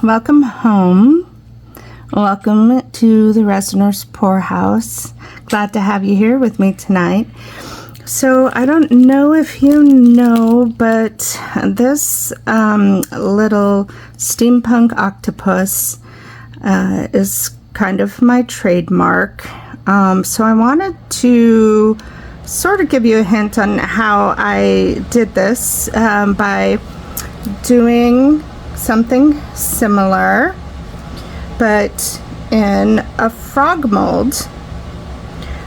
welcome home. Welcome to the Resiners Poorhouse. Glad to have you here with me tonight. So I don't know if you know, but this little steampunk octopus is kind of my trademark. So I wanted to sort of give you a hint on how I did this by doing something similar, but in a frog mold.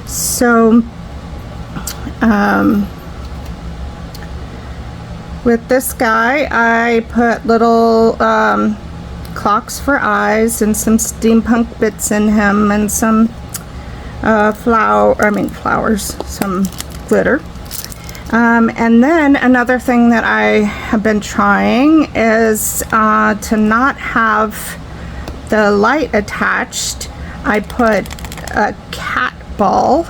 So with this guy, I put little clocks for eyes and some steampunk bits in him, and some flowers, some glitter. And then another thing that I have been trying is to not have the light attached. I put a cat ball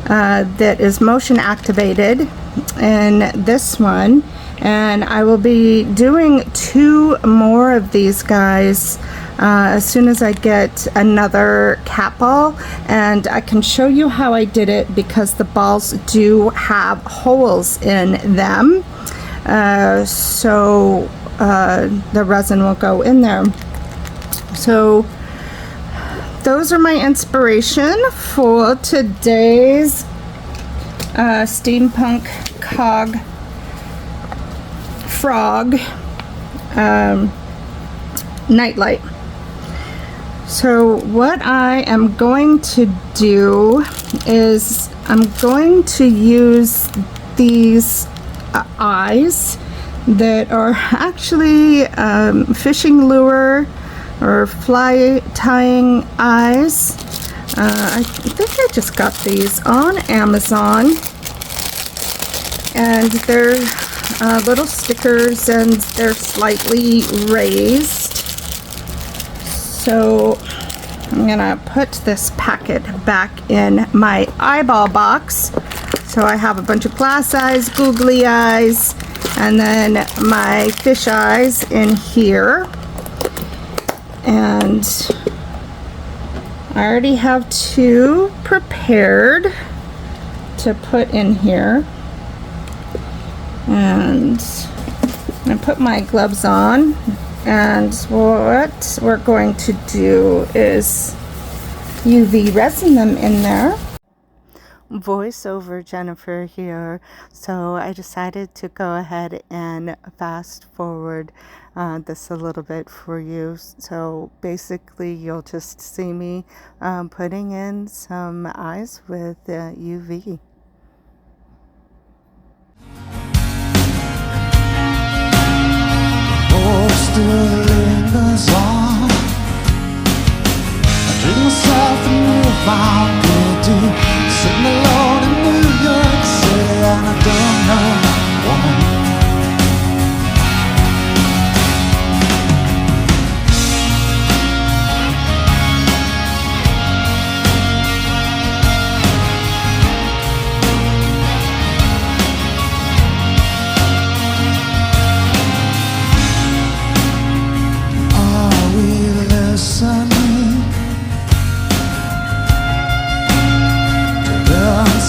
that is motion activated in this one, and I will be doing 2 more of these guys as soon as I get another cat ball, and I can show you how I did it because the balls do have holes in them, so the resin will go in there. So those are my inspiration for today's Steampunk Cog Frog nightlight. So what I am going to do is I'm going to use these eyes that are actually fishing lure or fly tying eyes. I think I just got these on Amazon, and they're little stickers, and they're slightly raised. So I'm gonna put this packet back in my eyeball box. So I have a bunch of glass eyes, googly eyes, and then my fish eyes in here. And I already have 2 prepared to put in here. And I put my gloves on, and what we're going to do is UV resin them in there. Voiceover Jennifer here. So I decided to go ahead and fast forward this a little bit for you. So basically you'll just see me putting in some eyes with UV. Still lingers on. I drink myself a newfound pity, sitting alone in New York City, and I don't know why.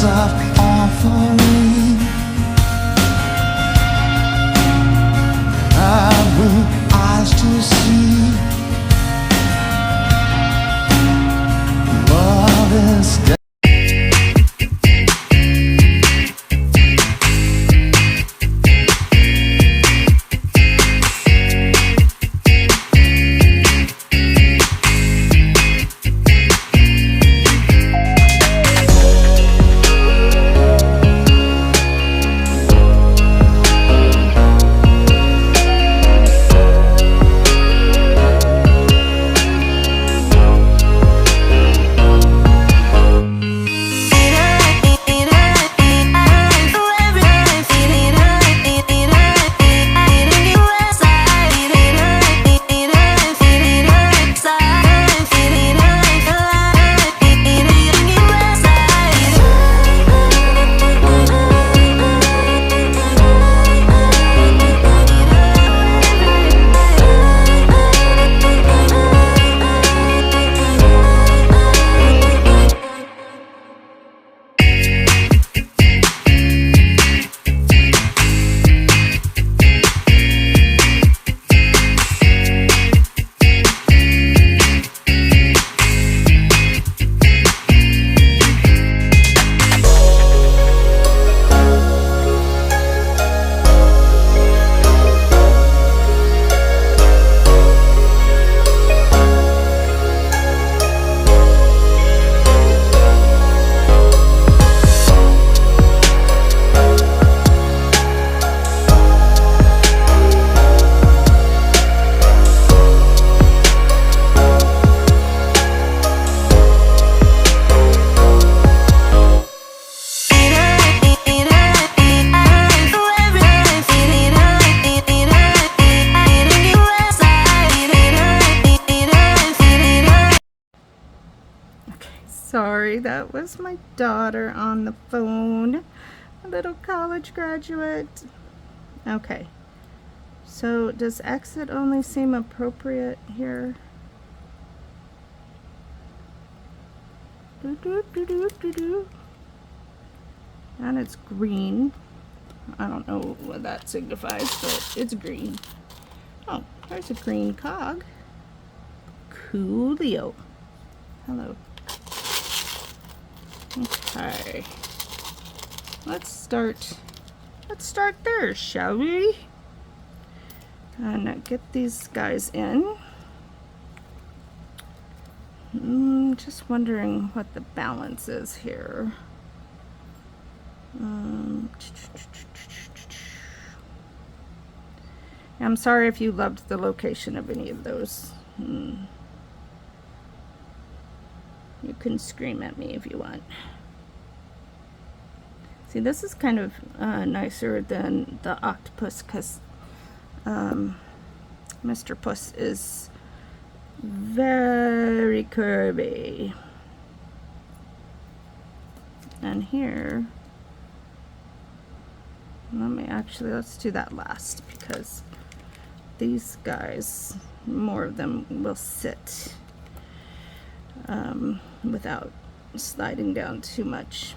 Of offering, have we eyes to see what is dead? Sorry, that was my daughter on the phone. A little college graduate. Okay. So does exit only seem appropriate here? And it's green. I don't know what that signifies, but it's green. Oh, there's a green cog. Coolio. Hello. Okay. Let's start there, shall we? And get these guys in. Just wondering what the balance is here. I'm sorry if you loved the location of any of those. You can scream at me if you want. See, this is kind of nicer than the octopus because Mr. Puss is very curvy. And here, let's do that last because these guys, more of them will sit without sliding down too much.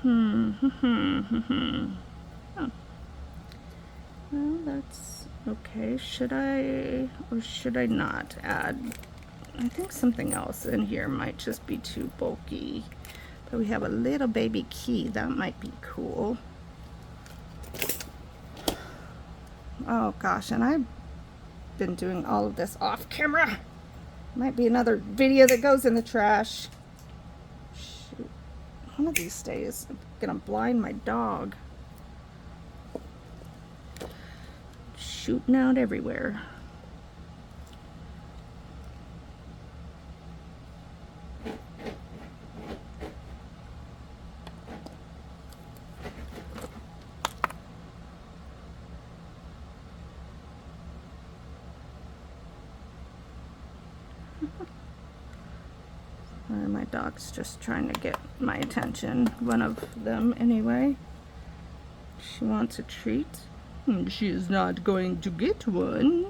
Oh. Well, that's okay. Should I or should I not add? I think something else in here might just be too bulky. But we have a little baby key. That might be cool. Oh gosh, and I've been doing all of this off camera. Might be another video that goes in the trash. Shoot. One of these days, I'm gonna blind my dog. Shooting out everywhere. My dog's just trying to get my attention. One of them, anyway. She wants a treat. She is not going to get one.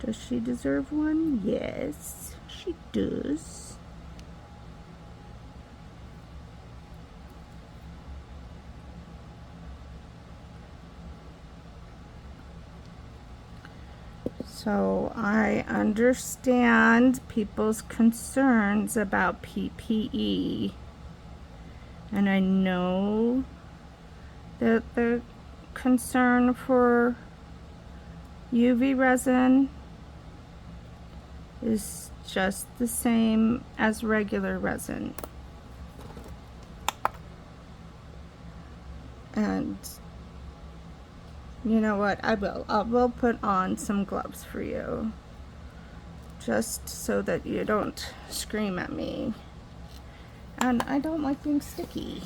Does she deserve one? Yes, she does. So I understand people's concerns about PPE, and I know that the concern for UV resin is just the same as regular resin. And you know what? I will put on some gloves for you, just so that you don't scream at me. And I don't like being sticky.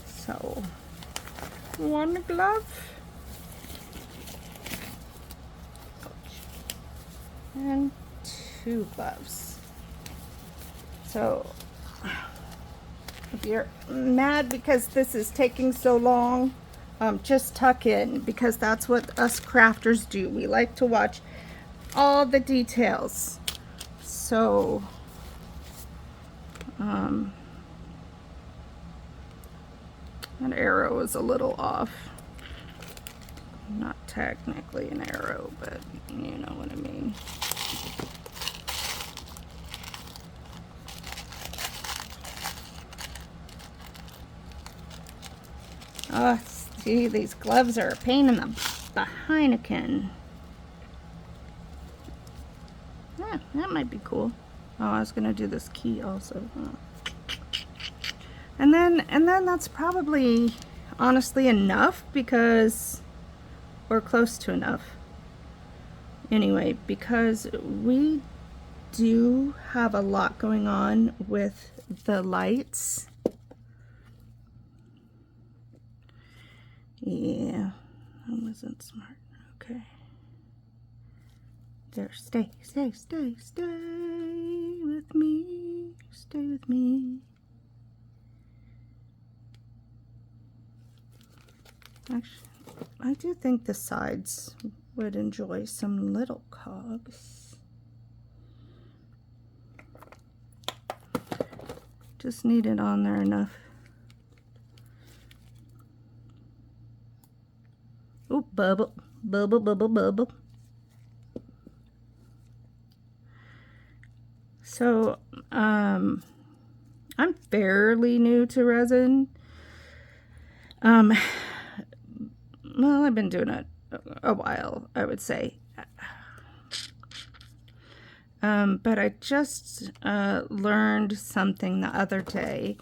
So, one glove. And 2 gloves. So if you're mad because this is taking so long, just tuck in, because that's what us crafters do. We like to watch all the details. So that arrow is a little off. Not technically an arrow, but you know what I mean. Oh, see, these gloves are a pain in the Heineken. Yeah, that might be cool. Oh, I was gonna do this key also. Oh. And then that's probably honestly enough, because, or close to enough. Anyway, because we do have a lot going on with the lights. Yeah, that wasn't smart. Okay. There, stay with me. Stay with me. Actually, I do think the sides would enjoy some little cogs. Just need it on there enough. Oh, bubble, bubble, bubble, bubble. So, I'm fairly new to resin. Well, I've been doing it a while, I would say. But I just learned something the other day,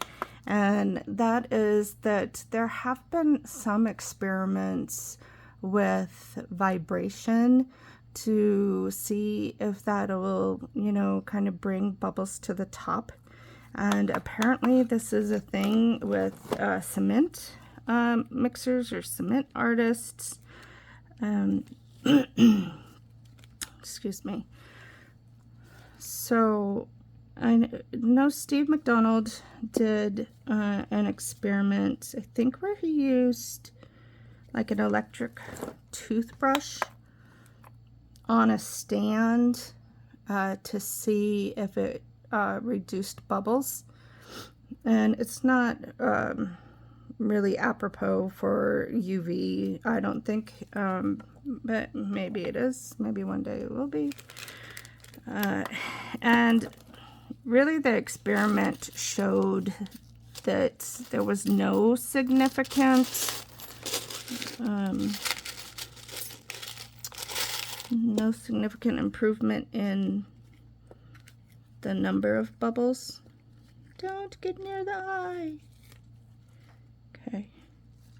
and that is that there have been some experiments with vibration to see if that will, you know, kind of bring bubbles to the top. And apparently this is a thing with cement mixers or cement artists. Excuse me. So I know Steve McDonald did an experiment, I think, where he used like an electric toothbrush on a stand to see if it reduced bubbles. And it's not really apropos for UV, I don't think, but maybe it is. Maybe one day it will be. And really the experiment showed that there was no significant improvement in the number of bubbles. Don't get near the eye. Okay.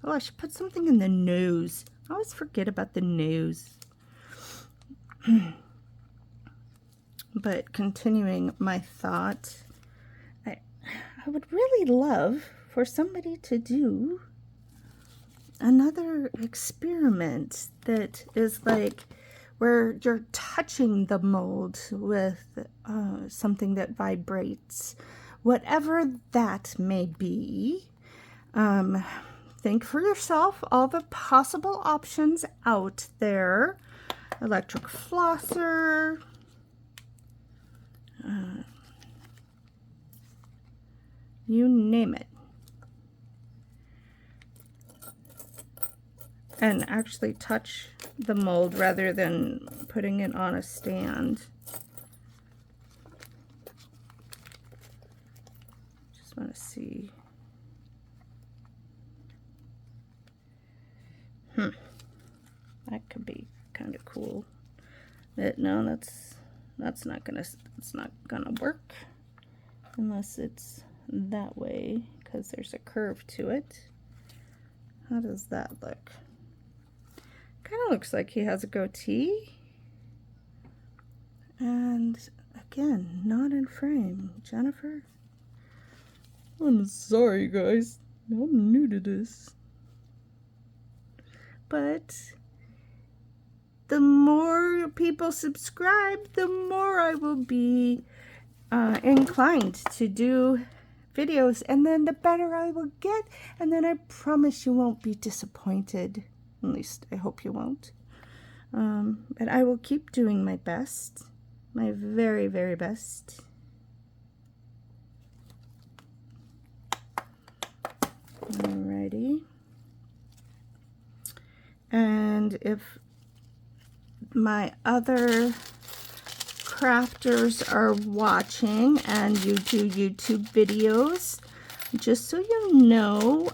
Oh, I should put something in the nose. I always forget about the nose. But continuing my thought, I would really love for somebody to do another experiment that is like where you're touching the mold with something that vibrates, whatever that may be. Think for yourself all the possible options out there. Electric flosser, you name it. And actually touch the mold rather than putting it on a stand. Just want to see. That could be kind of cool. But no, that's not gonna work unless it's that way, because there's a curve to it. How does that look? Kind of looks like he has a goatee. And again, not in frame. Jennifer? I'm sorry, guys. I'm new to this. But the more people subscribe, the more I will be inclined to do videos, and then the better I will get, and then I promise you won't be disappointed. At least I hope you won't. But I will keep doing my best, my very, very best. Alrighty. And if my other crafters are watching and you do YouTube videos, just so you know,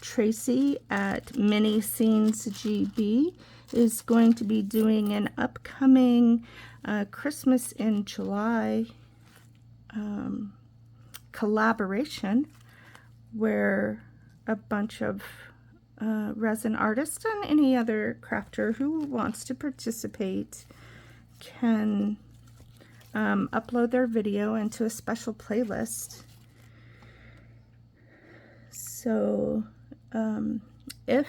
Tracy at Mini Scenes GB is going to be doing an upcoming Christmas in July collaboration where a bunch of resin artists and any other crafter who wants to participate can upload their video into a special playlist. So if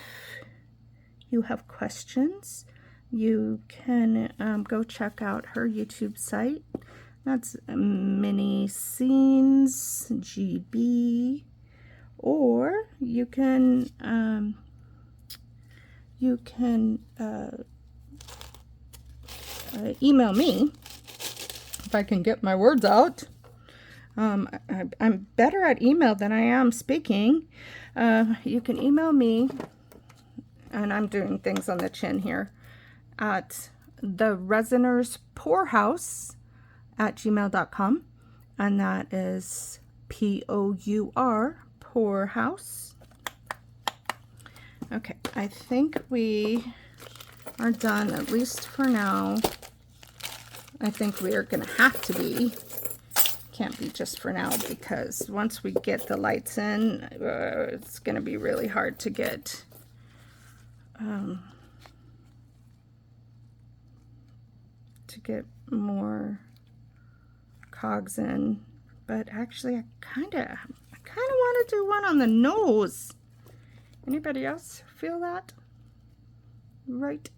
you have questions, you can go check out her YouTube site. That's Mini Scenes GB, or you can email me if I can get my words out. I'm better at email than I am speaking. You can email me, and I'm doing things on the chin here, at the Resiners Poorhouse@gmail.com, and that is POUR, Poorhouse. Okay, I think we are done, at least for now. I think we are going to have to be. Can't be just for now, because once we get the lights in, it's going to be really hard to get more cogs in. But actually, I kind of want to do one on the nose. Anybody else feel that? Right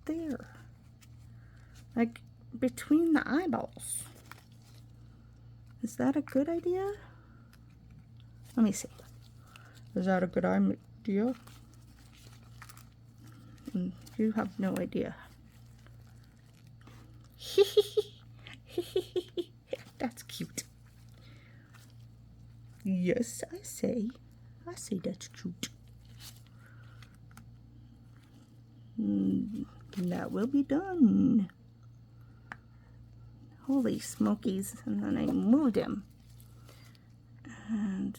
there, like between the eyeballs. Is that a good idea? Let me see. Is that a good idea? You have no idea. That's cute. Yes, I say that's cute. That will be done. Holy smokies. And then I moved him. And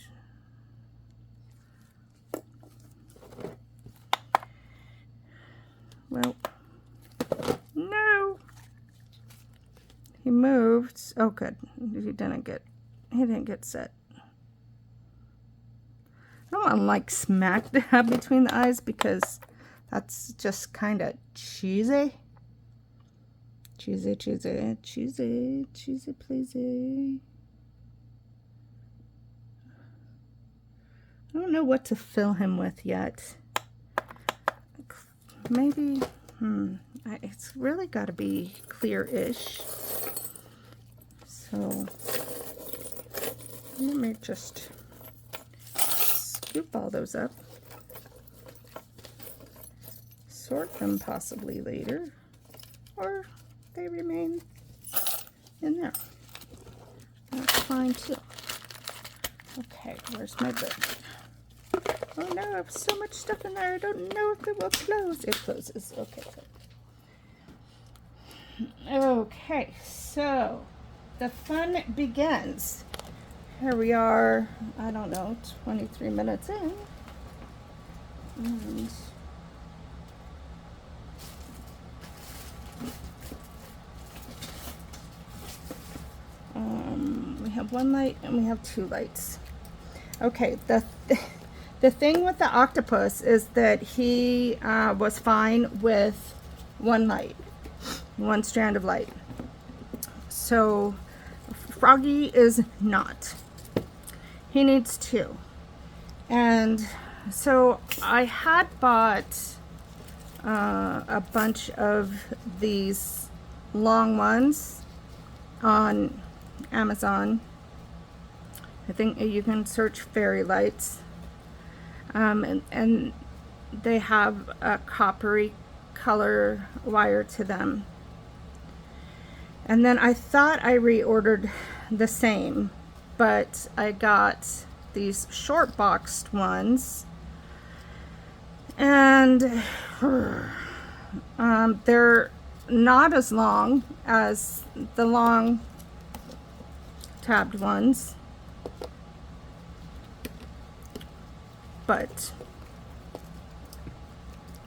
well, no. He moved. Oh, good. He didn't get set. I don't want to like smack dab between the eyes, because that's just kind of cheesy. Cheesy, pleasy. I don't know what to fill him with yet. Maybe, it's really got to be clear-ish. So, let me just scoop all those up. Sort them possibly later, or they remain in there. That's fine too. Okay, where's my book? Oh no, I have so much stuff in there, I don't know if it will close. It closes. Okay, good. Okay, so the fun begins. Here we are, I don't know, 23 minutes in. And we have one light and we have two lights. Okay, the thing with the octopus is that he was fine with one light, one strand of light. So Froggy is not. He needs two. And so I had bought a bunch of these long ones on Amazon. I think you can search fairy lights. And they have a coppery color wire to them. And then I thought I reordered the same, but I got these short boxed ones, and they're not as long as the long tabbed ones, but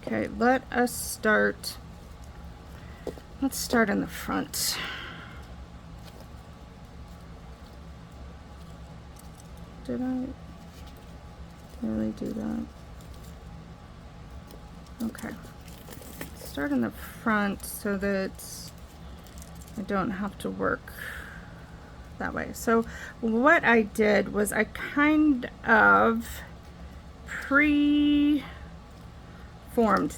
okay, let's start in the front. Did I really do that? Okay. Start in the front so that I don't have to work that way. So what I did was I kind of pre-formed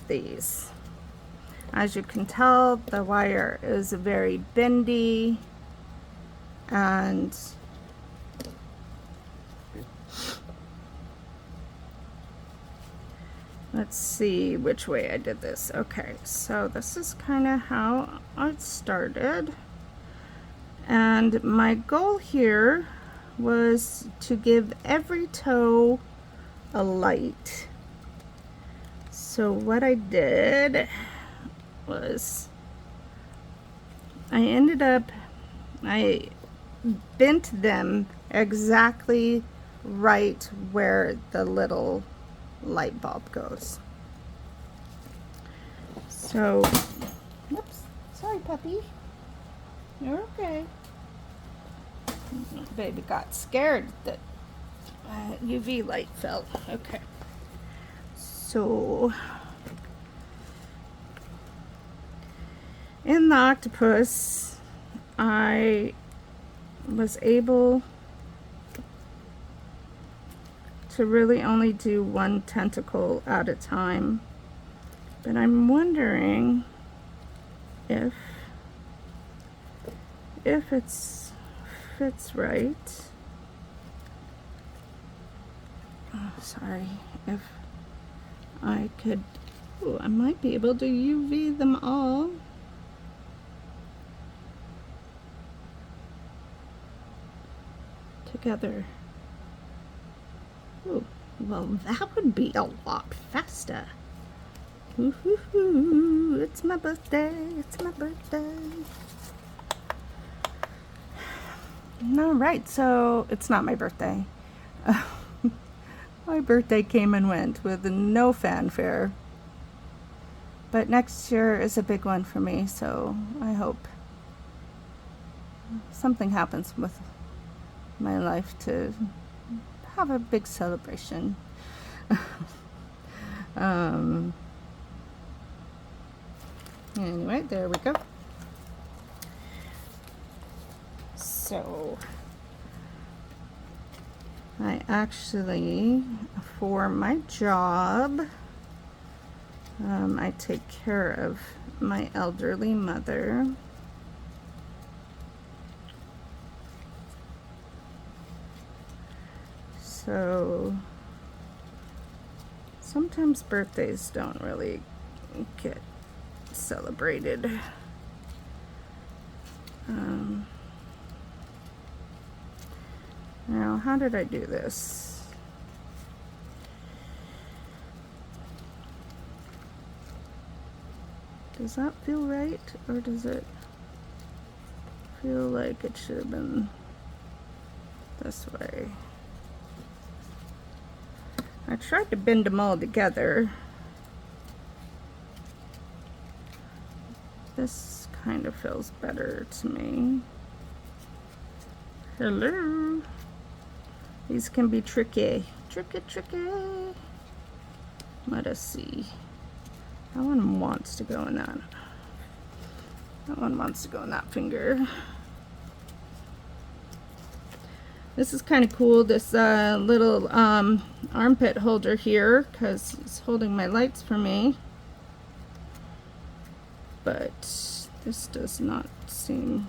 these. As you can tell, the wire is very bendy, and let's see which way I did this. Okay, so this is kind of how I started. And my goal here was to give every toe a light. So what I did was I bent them exactly right where the little light bulb goes. So, whoops, sorry puppy, you're okay. Baby got scared that UV light fell. Okay, so in the octopus I was able to really only do one tentacle at a time, but I'm wondering if it's fits right. Oh, sorry. If I could, oh, I might be able to UV them all. Together. Oh, well, that would be a lot faster. Woo-hoo-hoo. It's my birthday. It's my birthday. All right, so it's not my birthday. My birthday came and went with no fanfare. But next year is a big one for me, so I hope something happens with my life to have a big celebration. Anyway, there we go. So I actually, for my job, I take care of my elderly mother. So sometimes birthdays don't really get celebrated. Now, how did I do this? Does that feel right, or does it feel like it should have been this way? I tried to bend them all together. This kind of feels better to me. Hello. These can be tricky. Tricky. Let us see. That one wants to go in that. That one wants to go in that finger. This is kind of cool, this little armpit holder here, because it's holding my lights for me. But this does not seem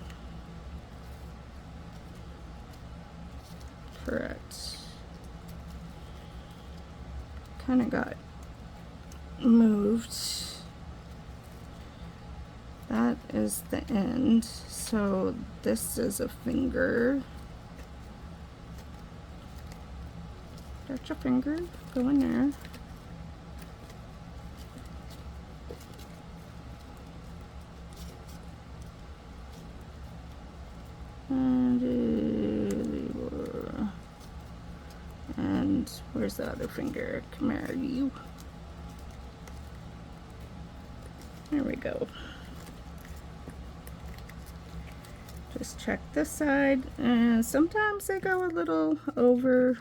correct. Kind of got moved. That is the end. So this is a finger. Got your finger, go in there. And where's the other finger? Come here, you. There we go. Just check this side, and sometimes they go a little over.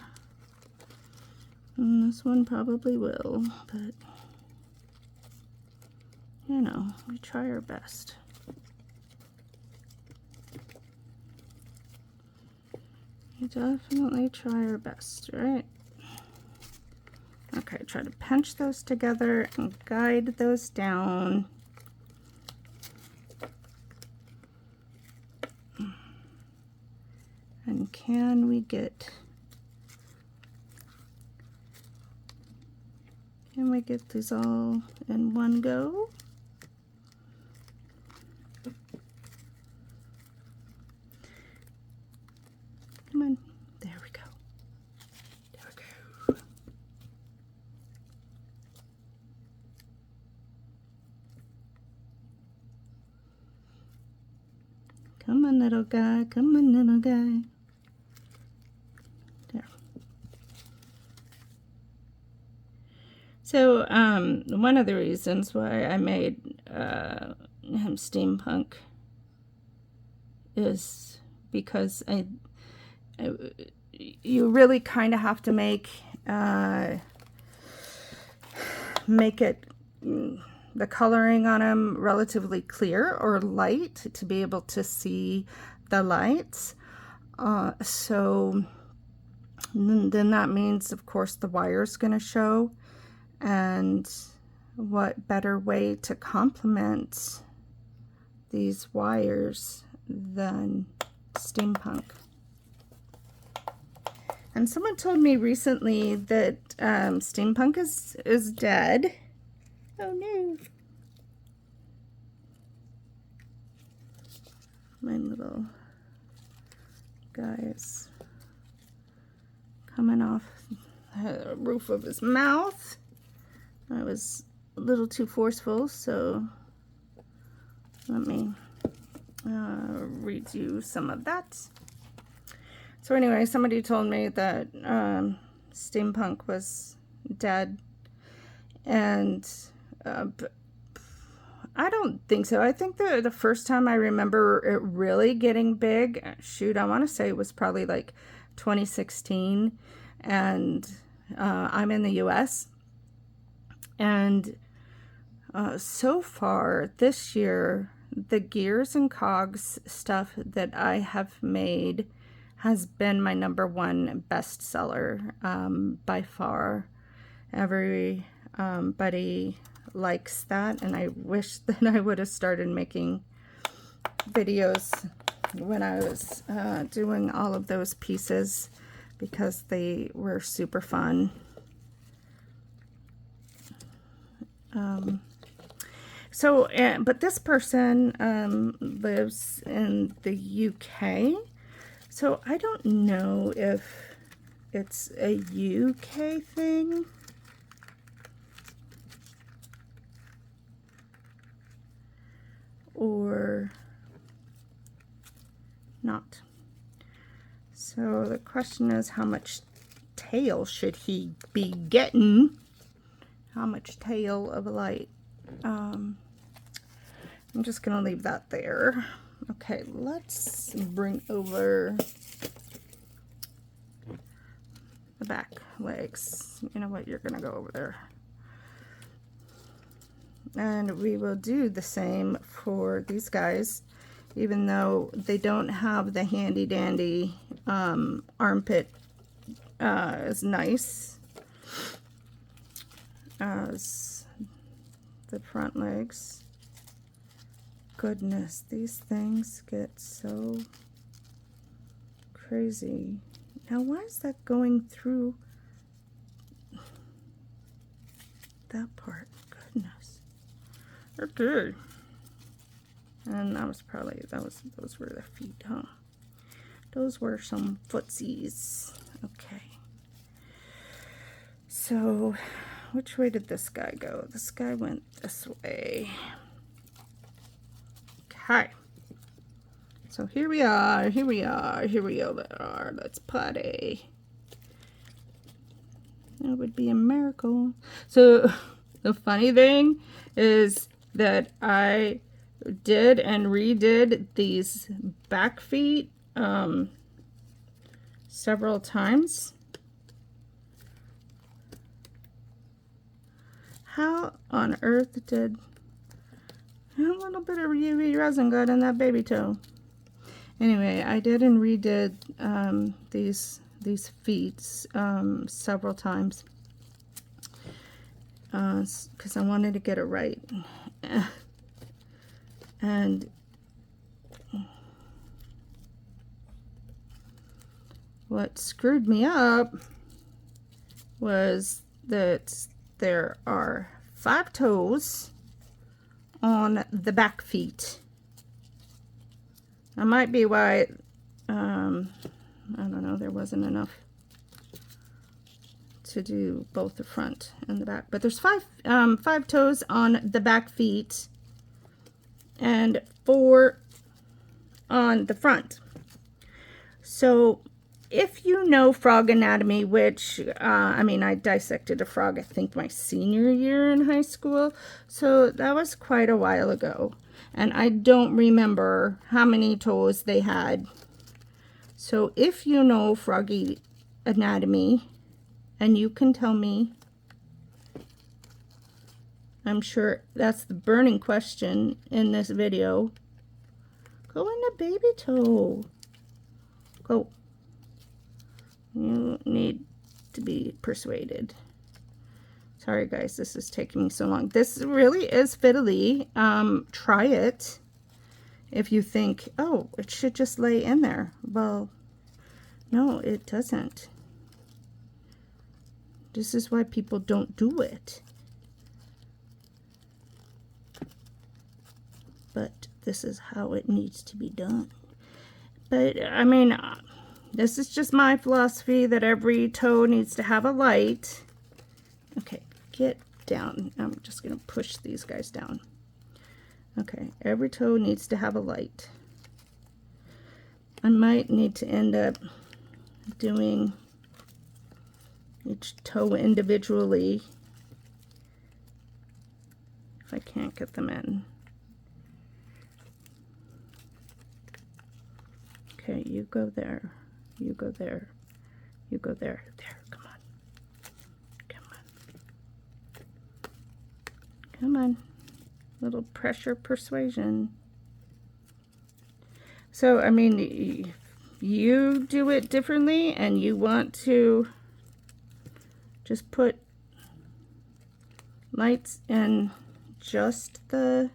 And this one probably will, but you know, we try our best. We definitely try our best, right? Okay, try to pinch those together and guide those down. And can we get these all in one go? Come on, there we go. There we go. Come on, little guy. Come on, little guy. There. So, one of the reasons why I made him steampunk is because you really kind of have to make it the coloring on them relatively clear or light to be able to see the lights. So then that means, of course, the wire's going to show. And what better way to complement these wires than steampunk? And someone told me recently that steampunk is dead. Oh no. My little guy is coming off the roof of his mouth. I was a little too forceful, so let me read you some of that. So anyway, somebody told me that steampunk was dead, and I don't think so. I think the first time I remember it really getting big, shoot, I want to say it was probably like 2016, and I'm in the US. And so far this year, the gears and cogs stuff that I have made has been my #1 bestseller by far. Everybody likes that, and I wish that I would have started making videos when I was doing all of those pieces, because they were super fun. But this person lives in the UK, so I don't know if it's a UK thing or not. So the question is, how much tail should he be getting? How much tail of a light? I'm just gonna leave that there. Okay, let's bring over the back legs. You know what, you're gonna go over there. And we will do the same for these guys, even though they don't have the handy dandy armpit as nice as the front legs. Goodness, these things get so crazy. Now, why is that going through that part? Goodness. Okay. And that was probably, those were the feet, huh? Those were some footsies. Okay. So, which way did this guy go? This guy went this way. Okay. So here we are, here we are, here we are. Let's party. That would be a miracle. So the funny thing is that I did and redid these back feet several times. How on earth did a little bit of UV resin got in that baby toe? Anyway, I did and redid these feet several times because I wanted to get it right. And what screwed me up was that there are 5 toes on the back feet. That might be why, I don't know, there wasn't enough to do both the front and the back. But there's 5 toes on the back feet and 4 on the front. So if you know frog anatomy, which, I mean, I dissected a frog, I think, my senior year in high school. So that was quite a while ago. And I don't remember how many toes they had. So if you know froggy anatomy, and you can tell me, I'm sure that's the burning question in this video. Go in the baby toe. Go. You need to be persuaded. Sorry guys, this is taking me so long. This really is fiddly. Try it. If you think, oh, it should just lay in there. Well, no, it doesn't. This is why people don't do it. But this is how it needs to be done. But, I mean, this is just my philosophy that every toe needs to have a light. Okay, get down. I'm just going to push these guys down. Okay, every toe needs to have a light. I might need to end up doing each toe individually if I can't get them in. Okay, you go there. You go there. You go there. There, come on. Come on. Come on. Little pressure persuasion. So, I mean, you do it differently and you want to just put lights in just the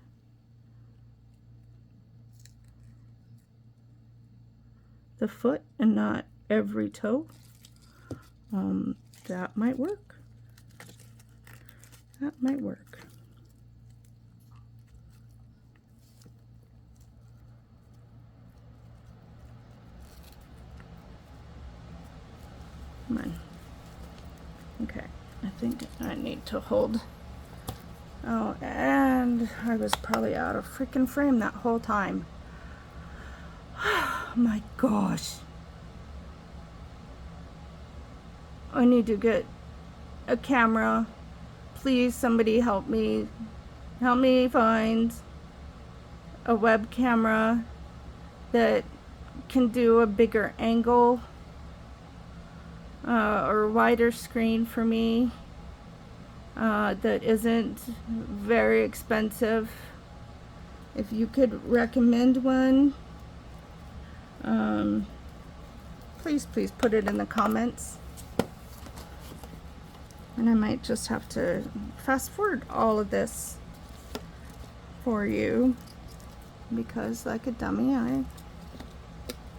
foot and not every toe, that might work. That might work. Come on. Okay, I think I need to hold. Oh, and I was probably out of freaking frame that whole time. Oh my gosh. I need to get a camera. Please, somebody help me. Help me find a web camera that can do a bigger angle or wider screen for me that isn't very expensive. If you could recommend one, please put it in the comments. And I might just have to fast forward all of this for you because, like a dummy, I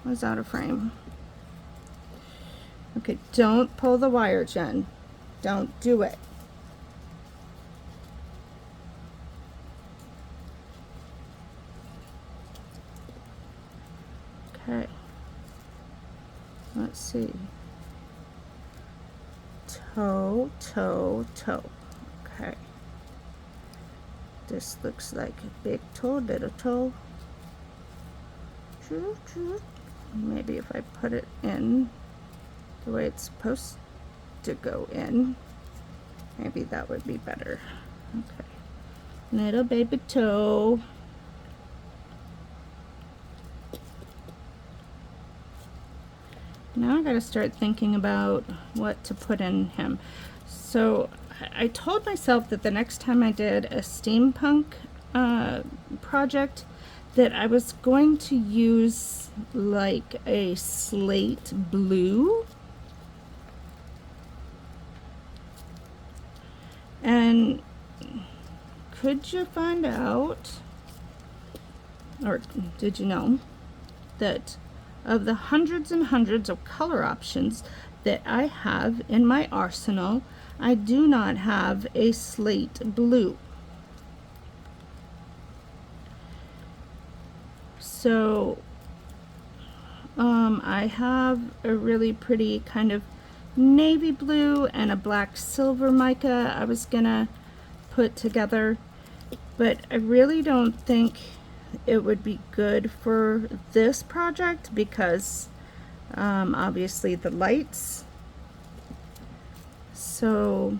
was out of frame. Okay, don't pull the wire, Jen. Don't do it. Okay. Let's see. Toe, toe, toe. Okay. This looks like a big toe, little toe. Maybe if I put it in the way it's supposed to go in, maybe that would be better. Okay. Little baby toe. Now I gotta start thinking about what to put in him. So I told myself that the next time I did a steampunk project that I was going to use like a slate blue. And could you find out, or did you know, that of the hundreds and hundreds of color options that I have in my arsenal, I do not have a slate blue. So I have a really pretty kind of navy blue and a black silver mica I was gonna put together, but I really don't think it would be good for this project because obviously the lights. So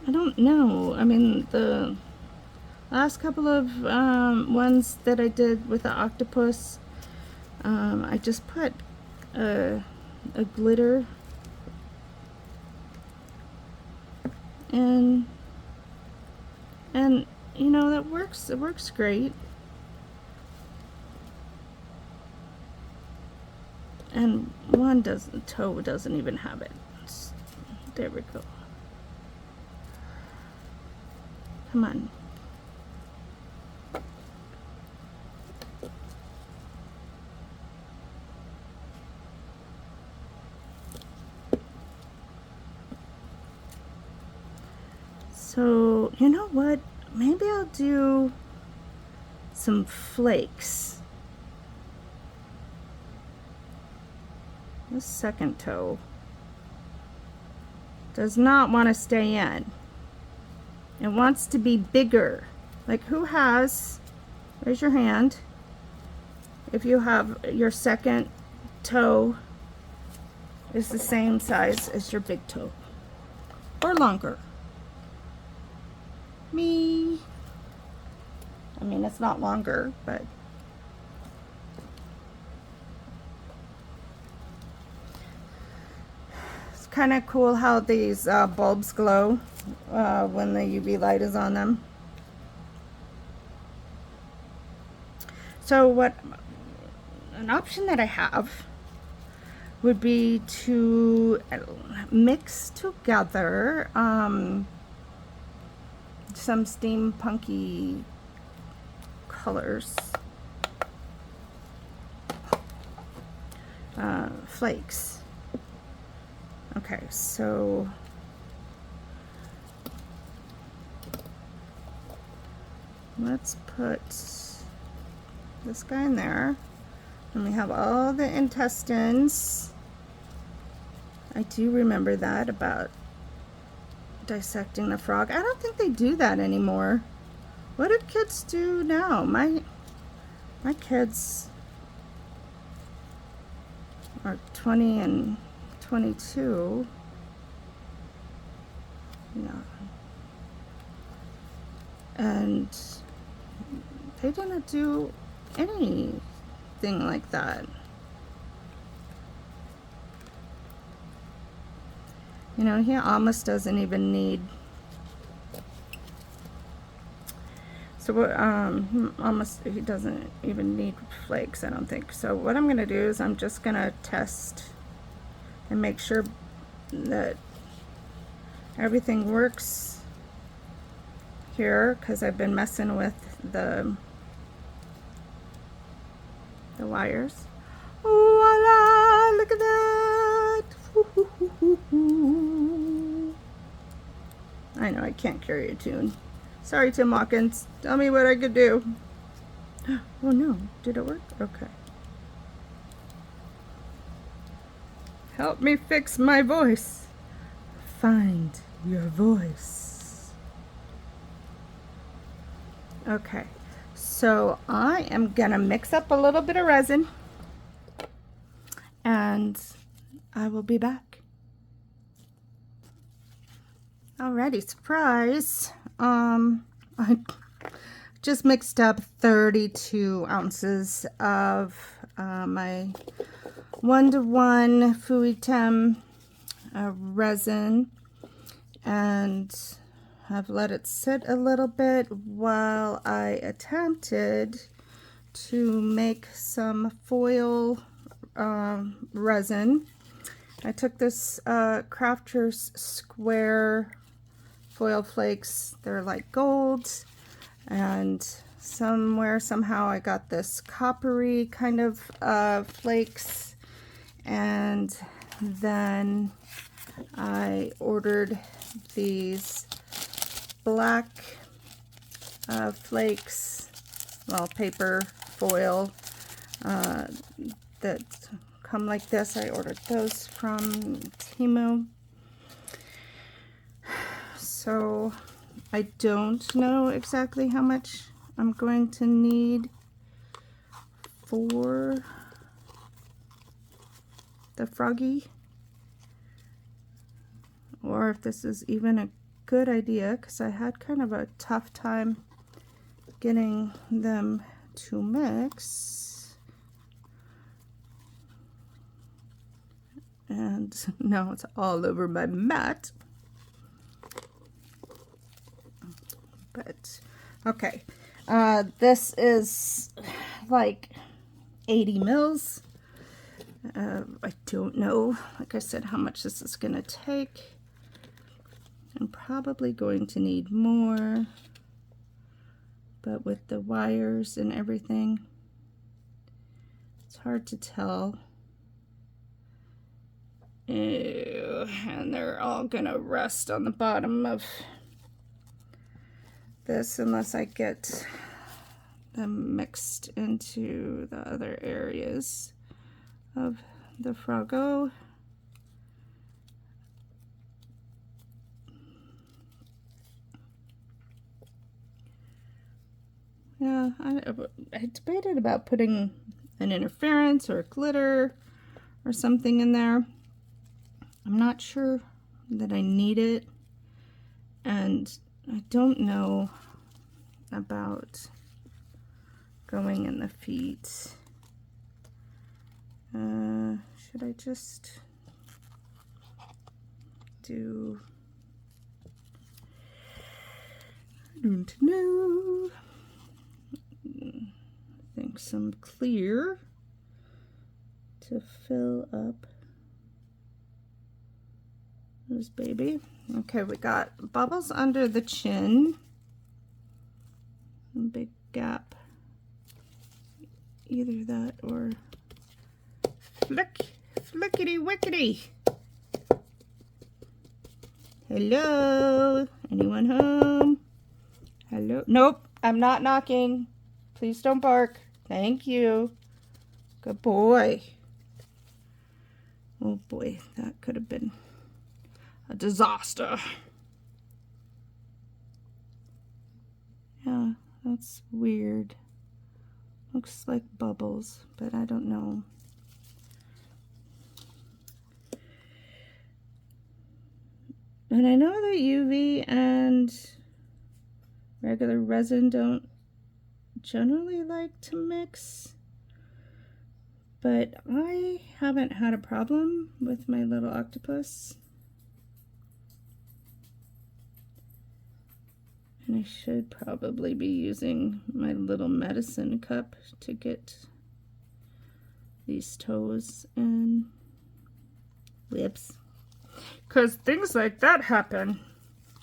I don't know. I mean, the last couple of ones that I did with the octopus, I just put a glitter and you know, that works. It works great. And one doesn't, toe doesn't even have it. There we go. Come on. So, you know what? Maybe I'll do some flakes. This second toe does not want to stay in. It wants to be bigger. Like, who has, raise your hand if you have your second toe is the same size as your big toe or longer. Me. I mean, it's not longer, but it's kind of cool how these bulbs glow when the UV light is on them. So what an option that I have would be to mix together some steampunky colors, flakes. Okay, so let's put this guy in there, and we have all the intestines. I do remember that about dissecting the frog. I don't think they do that anymore. What do kids do now? My kids are 20 and 22. Yeah. And they didn't do anything like that. You know, he almost doesn't even need, so what, he doesn't even need flakes, I don't think. So what I'm gonna do is I'm just gonna test and make sure that everything works here, because I've been messing with the wires. Voila, look at that. I know I can't carry a tune. Sorry, Tim Hawkins. Tell me what I could do. Oh no, did it work? Okay. Help me fix my voice. Find your voice. Okay, so I am gonna mix up a little bit of resin and I will be back. Alrighty, surprise. I just mixed up 32 ounces of my 1-to-1 Fuitem resin, and I've let it sit a little bit while I attempted to make some foil resin. I took this Crafters Square foil flakes. They're like gold, and somehow I got this coppery kind of flakes, and then I ordered these black flakes, well, paper foil that come like this. I ordered those from Temu. So I don't know exactly how much I'm going to need for the froggy, or if this is even a good idea, because I had kind of a tough time getting them to mix. And now it's all over my mat. But okay, this is like 80 mils. I don't know, like I said, how much this is gonna take. I'm probably going to need more, but with the wires and everything, it's hard to tell. Ew, and they're all gonna rest on the bottom of this unless I get them mixed into the other areas of the Froggo. Yeah, I debated about putting an interference or a glitter or something in there. I'm not sure that I need it, and I don't know about going in the feet. Should I just do, I don't know, I think some clear to fill up this baby. Okay, we got bubbles under the chin, a big gap, either that or flickety wickety. Hello, anyone home? Hello? Nope, I'm not knocking. Please don't bark. Thank you. Good boy. Oh boy, that could have been a disaster. Yeah, that's weird. Looks like bubbles, but I don't know. And I know that UV and regular resin don't generally like to mix, but I haven't had a problem with my little octopus. And I should probably be using my little medicine cup to get these toes in. Whoops. Because things like that happen.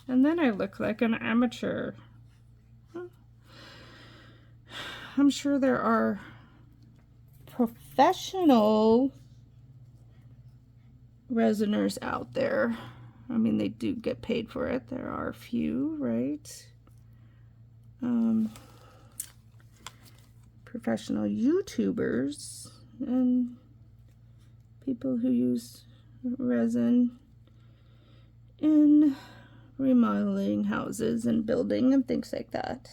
And then I look like an amateur. I'm sure there are professional resiners out there. I mean, they do get paid for it. There are a few, right? Professional YouTubers and people who use resin in remodeling houses and building and things like that.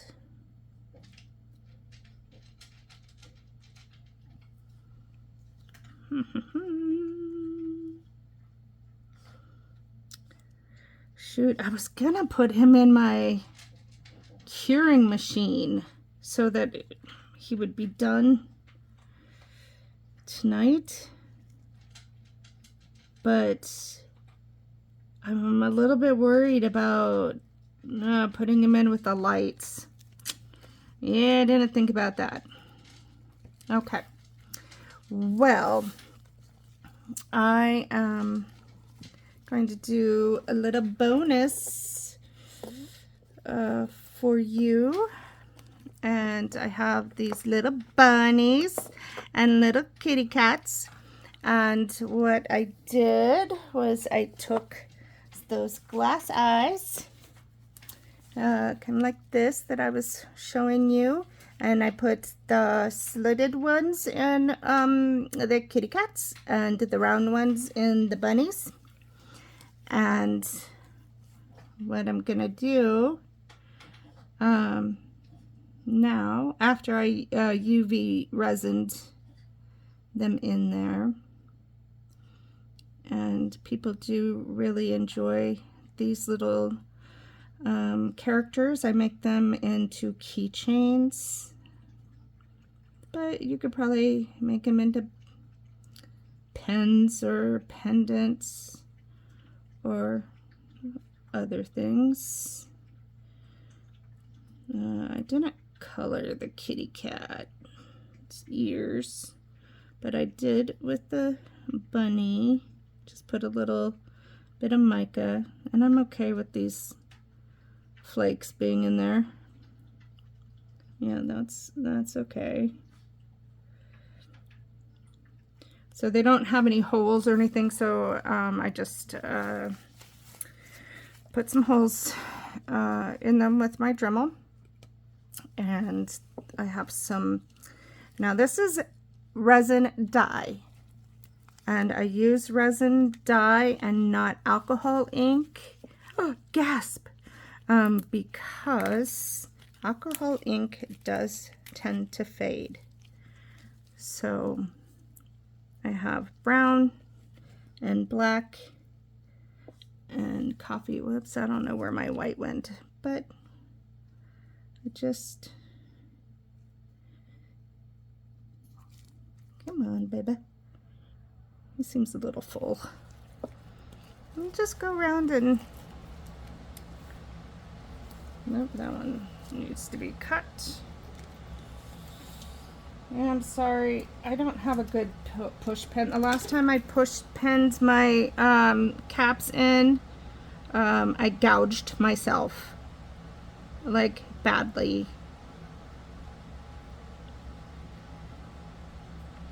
Shoot, I was gonna put him in my curing machine, so that he would be done tonight. But I'm a little bit worried about putting him in with the lights. Yeah, I didn't think about that. Okay. Well, I am going to do a little bonus for you. And I have these little bunnies and little kitty cats. And what I did was I took those glass eyes, kind of like this that I was showing you, and I put the slitted ones in the kitty cats and the round ones in the bunnies. And what I'm gonna do now, after I UV resined them in there, and people do really enjoy these little characters. I make them into keychains, but you could probably make them into pens or pendants or other things. I didn't color the kitty cat's ears, but I did with the bunny. Just put a little bit of mica, and I'm okay with these flakes being in there. Yeah, that's okay. So they don't have any holes or anything, so I just put some holes in them with my Dremel. And I have some, now this is resin dye. And I use resin dye and not alcohol ink. Oh, gasp! Because alcohol ink does tend to fade. So I have brown and black and coffee. Whoops, I don't know where my white went, but I just, come on, baby. He seems a little full. Let me just go around and, nope, that one needs to be cut. And I'm sorry, I don't have a good push pen. The last time I penned my caps in, I gouged myself, like badly.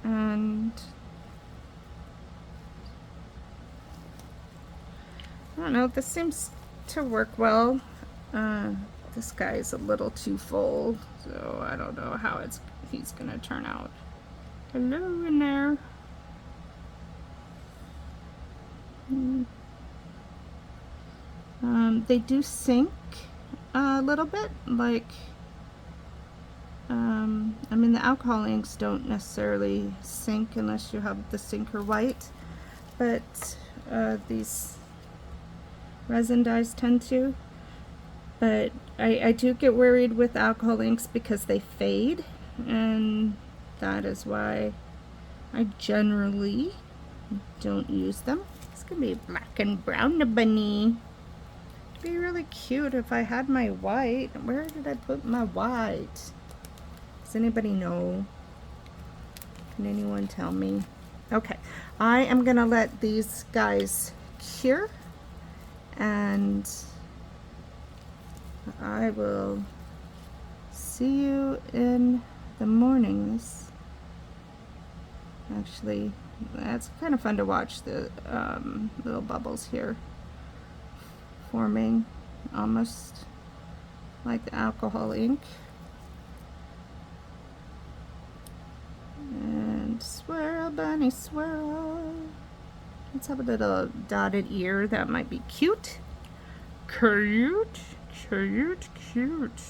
And I don't know, this seems to work well. This guy is a little too full, so I don't know how he's gonna turn out. Hello in there. They do sink a little bit, like I mean, the alcohol inks don't necessarily sink unless you have the sinker white, but these resin dyes tend to. But I do get worried with alcohol inks because they fade, and that is why I generally don't use them. It's gonna be black and brown, the bunny. It'd be really cute if I had my white. Where did I put my white? Does anybody know? Can anyone tell me? Okay, I am gonna let these guys cure, and I will see you in the morning. Actually, that's kind of fun to watch, the little bubbles here forming, almost like the alcohol ink. And swirl, bunny, swirl. Let's have a little dotted ear. That might be cute. Cute, cute, cute.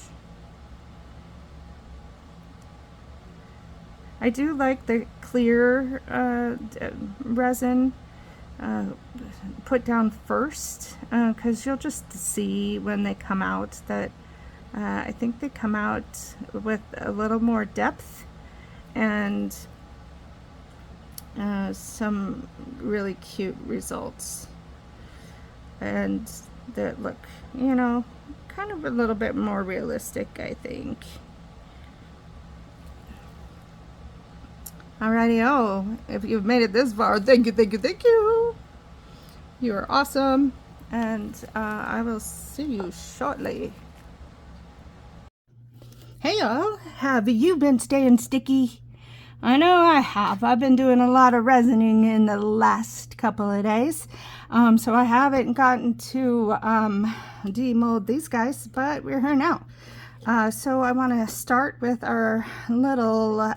I do like the clear resin put down first, because you'll just see when they come out that I think they come out with a little more depth and some really cute results, and that look, you know, kind of a little bit more realistic, I think. Alrighty, oh, if you've made it this far, thank you, thank you, thank you. You are awesome, and I will see you shortly. Hey y'all, have you been staying sticky? I know I have. I've been doing a lot of resining in the last couple of days, so I haven't gotten to demold these guys, but we're here now. So I want to start with our little,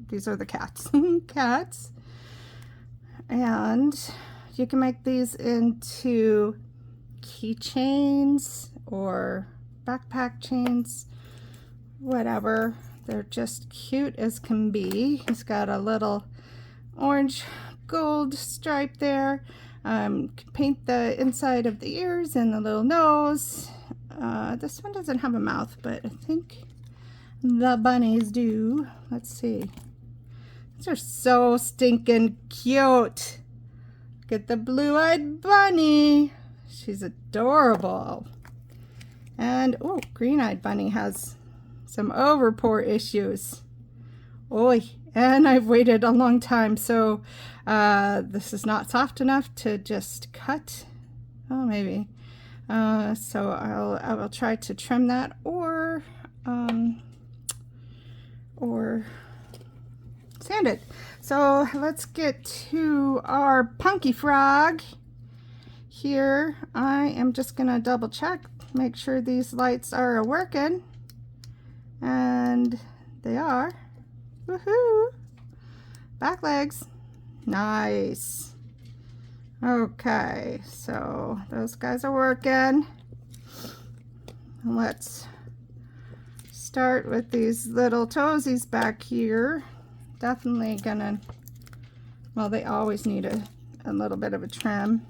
these are the cats, cats, and you can make these into keychains or backpack chains, whatever. They're just cute as can be. It's got a little orange gold stripe there. Paint the inside of the ears and the little nose. This one doesn't have a mouth, but I think the bunnies do. Let's see. These are so stinking cute. Look at the blue-eyed bunny. She's adorable. And, oh, green-eyed bunny has some overpour issues. Oi, and I've waited a long time, so this is not soft enough to just cut. Oh, maybe. So I will try to trim that or sand it. So let's get to our Punky Frog. Here, I am just gonna double check, make sure these lights are working. And they are. Woohoo! Back legs. Nice. Okay, so those guys are working. Let's start with these little toesies back here. Definitely gonna, well, they always need a little bit of a trim.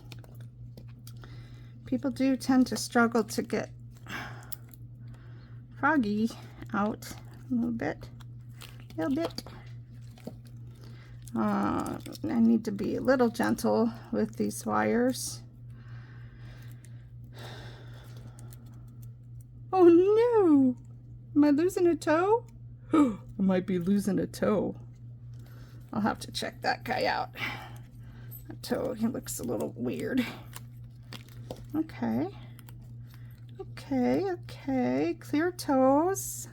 People do tend to struggle to get Froggy out a little bit. I need to be a little gentle with these wires. Oh no! Am I losing a toe? I might be losing a toe. I'll have to check that guy out. That toe, he looks a little weird. Okay. Okay. Clear toes.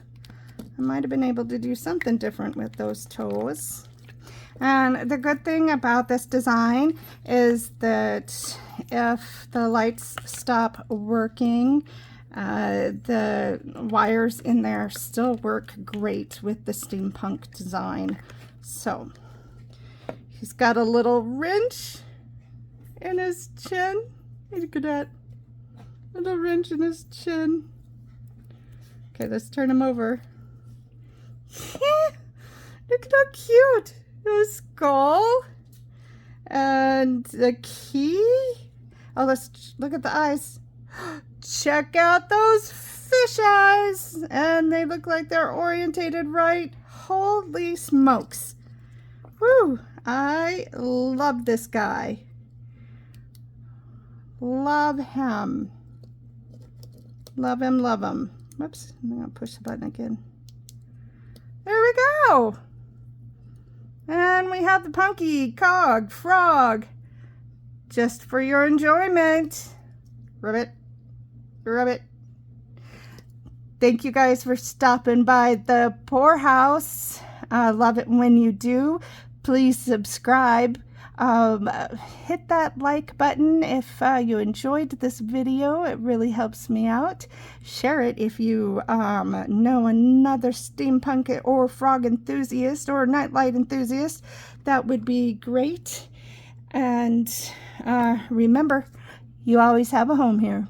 I might have been able to do something different with those toes. And the good thing about this design is that if the lights stop working, the wires in there still work great with the steampunk design. So he's got a little wrench in his chin. Look at that. A little wrench in his chin. Okay, let's turn him over. Look at how cute. His skull. And the key. Oh, let's look at the eyes. Check out those fish eyes. And they look like they're orientated right. Holy smokes. Woo. I love this guy. Love him. Love him, love him. Whoops, I'm going to push the button again. There we go. And we have the Punky Cog Frog. Just for your enjoyment. Rub it. Rub it. Thank you guys for stopping by the poorhouse. I love it when you do. Please subscribe. Hit that like button if you enjoyed this video. It really helps me out. Share it if you know another steampunk or frog enthusiast or nightlight enthusiast. That would be great. And remember, you always have a home here.